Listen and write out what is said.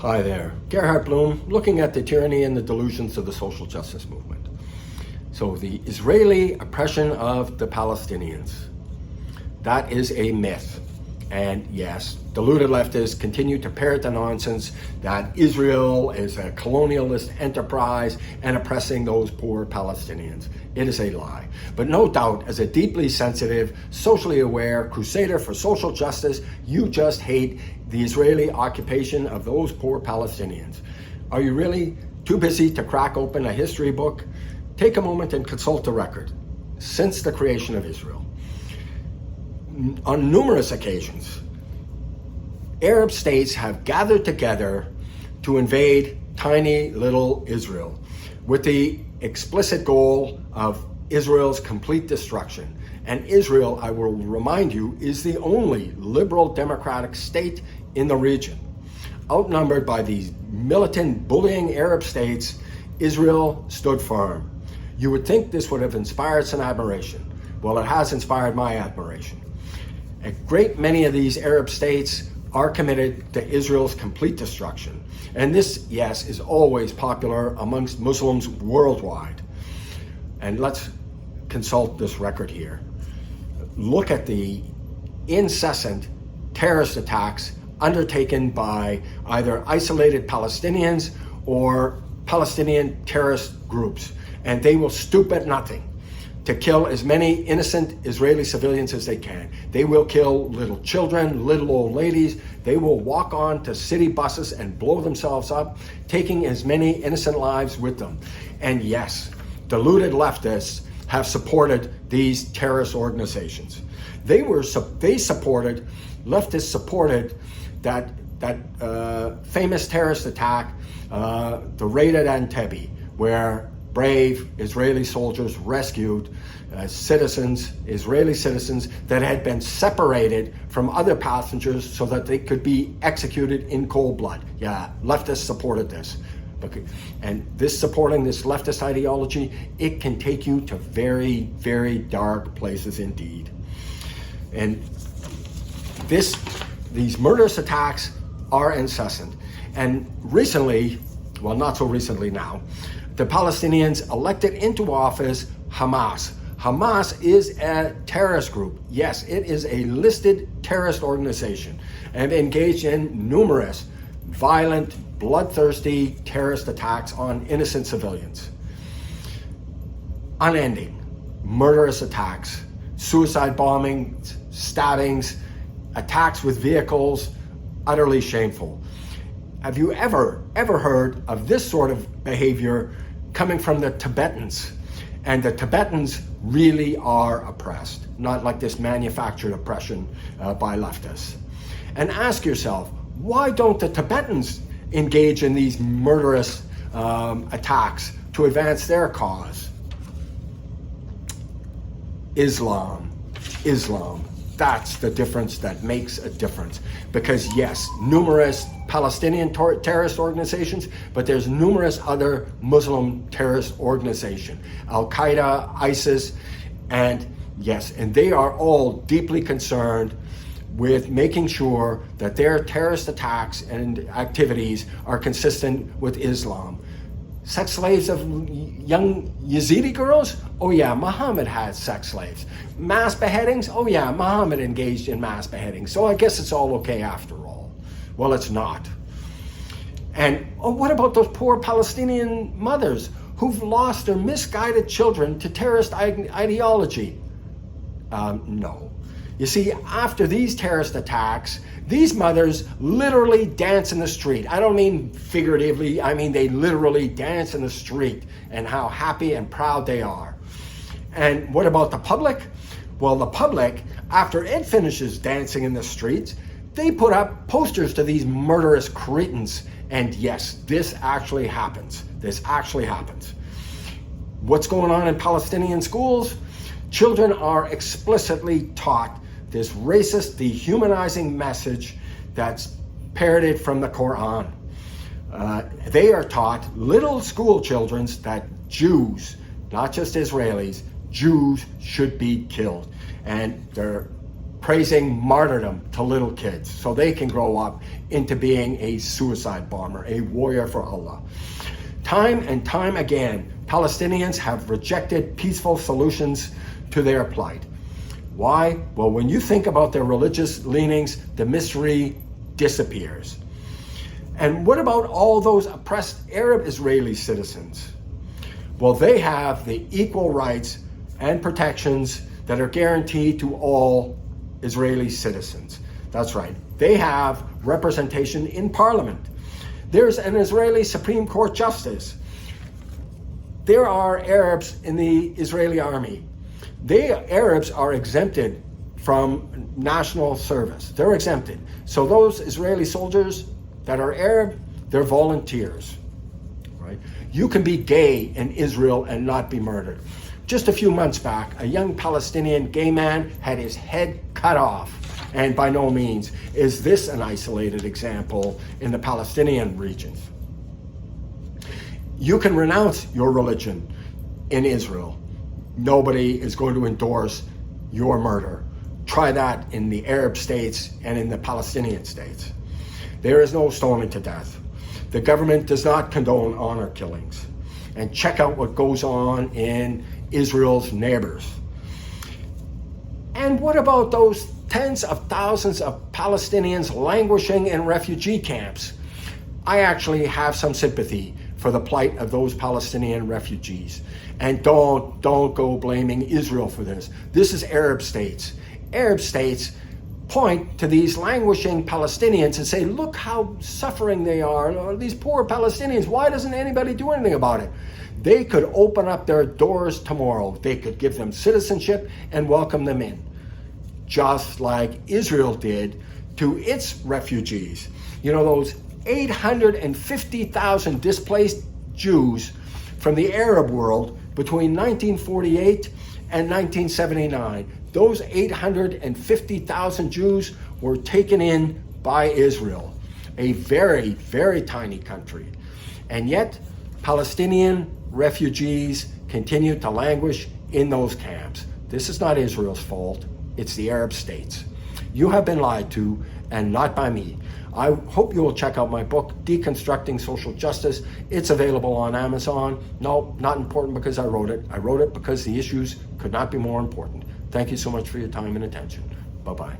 Hi there, Gerhard Bloom, looking at the tyranny and the delusions of the social justice movement. So the Israeli oppression of the Palestinians, that is a myth. And yes, deluded leftists continue to parrot the nonsense that Israel is a colonialist enterprise and oppressing those poor Palestinians. It is a lie. But no doubt, as a deeply sensitive, socially aware crusader for social justice, you just hate the Israeli occupation of those poor Palestinians. Are you really too busy to crack open a history book? Take a moment and consult the record. Since the creation of Israel, on numerous occasions, Arab states have gathered together to invade tiny little Israel with the explicit goal of Israel's complete destruction. And Israel, I will remind you, is the only liberal democratic state in the region. Outnumbered by these militant, bullying Arab states, Israel stood firm. You would think this would have inspired some admiration. Well, it has inspired my admiration. A great many of these Arab states are committed to Israel's complete destruction. And this, yes, is always popular amongst Muslims worldwide. And let's consult this record here. Look at the incessant terrorist attacks undertaken by either isolated Palestinians or Palestinian terrorist groups. And they will stoop at nothing to kill as many innocent Israeli civilians as they can. They will kill little children, little old ladies. They will walk on to city buses and blow themselves up, taking as many innocent lives with them. And yes, deluded leftists have supported these terrorist organizations. Leftists supported that famous terrorist attack, the raid at Entebbe, where brave Israeli soldiers rescued Israeli citizens that had been separated from other passengers so that they could be executed in cold blood. Yeah, leftists supported this. And supporting this leftist ideology, it can take you to very, very dark places indeed. And these murderous attacks are incessant. And recently, well, not so recently now, the Palestinians elected into office Hamas. Hamas is a terrorist group. Yes, it is a listed terrorist organization and engaged in numerous violent, bloodthirsty terrorist attacks on innocent civilians. Unending, murderous attacks, suicide bombings, stabbings, attacks with vehicles, utterly shameful. Have you ever heard of this sort of behavior coming from the Tibetans? And the Tibetans really are oppressed, not like this manufactured oppression by leftists. And ask yourself, why don't the Tibetans engage in these murderous attacks to advance their cause? Islam. That's the difference that makes a difference. Because yes, numerous Palestinian terrorist organizations, but there's numerous other Muslim terrorist organizations, Al-Qaeda, ISIS, and yes, and they are all deeply concerned with making sure that their terrorist attacks and activities are consistent with Islam. Sex slaves of young Yazidi girls? Oh yeah, Muhammad had sex slaves. Mass beheadings? Oh yeah, Muhammad engaged in mass beheadings. So I guess it's all okay after all. Well, it's not. And what about those poor Palestinian mothers who've lost their misguided children to terrorist ideology? No. You see, after these terrorist attacks, these mothers literally dance in the street. I don't mean figuratively, I mean they literally dance in the street, and how happy and proud they are. And what about the public? Well, the public, after it finishes dancing in the streets, they put up posters to these murderous cretins. And yes, this actually happens. What's going on in Palestinian schools? Children are explicitly taught this racist, dehumanizing message that's parroted from the Quran. They are taught, little school children, that Jews, not just Israelis, Jews should be killed. And they're praising martyrdom to little kids so they can grow up into being a suicide bomber, a warrior for Allah. Time and time again, Palestinians have rejected peaceful solutions to their plight. Why? Well, when you think about their religious leanings, the mystery disappears. And what about all those oppressed Arab Israeli citizens? Well, they have the equal rights and protections that are guaranteed to all Israeli citizens. That's right. They have representation in parliament. There's an Israeli Supreme Court justice. There are Arabs in the Israeli army. Arabs are exempted from national service. They're exempted. So those Israeli soldiers that are Arab, they're volunteers, right? You can be gay in Israel and not be murdered. Just a few months back, a young Palestinian gay man had his head cut off. And by no means is this an isolated example in the Palestinian regions. You can renounce your religion in Israel. Nobody is going to endorse your murder. Try that in the Arab states and in the Palestinian states. There is no stoning to death. The government does not condone honor killings. And check out what goes on in Israel's neighbors. And what about those tens of thousands of Palestinians languishing in refugee camps? I actually have some sympathy for the plight of those Palestinian refugees. And don't go blaming Israel for this. This is Arab states. Arab states point to these languishing Palestinians and say, look how suffering they are. These poor Palestinians, why doesn't anybody do anything about it? They could open up their doors tomorrow. They could give them citizenship and welcome them in, just like Israel did to its refugees. You know, those 850,000 displaced Jews from the Arab world between 1948 and 1979. Those 850,000 Jews were taken in by Israel, a very, very tiny country. And yet, Palestinian refugees continue to languish in those camps. This is not Israel's fault. It's the Arab states. You have been lied to, and not by me. I hope you will check out my book, Deconstructing Social Justice. It's available on Amazon. No, not important because I wrote it. I wrote it because the issues could not be more important. Thank you so much for your time and attention. Bye-bye.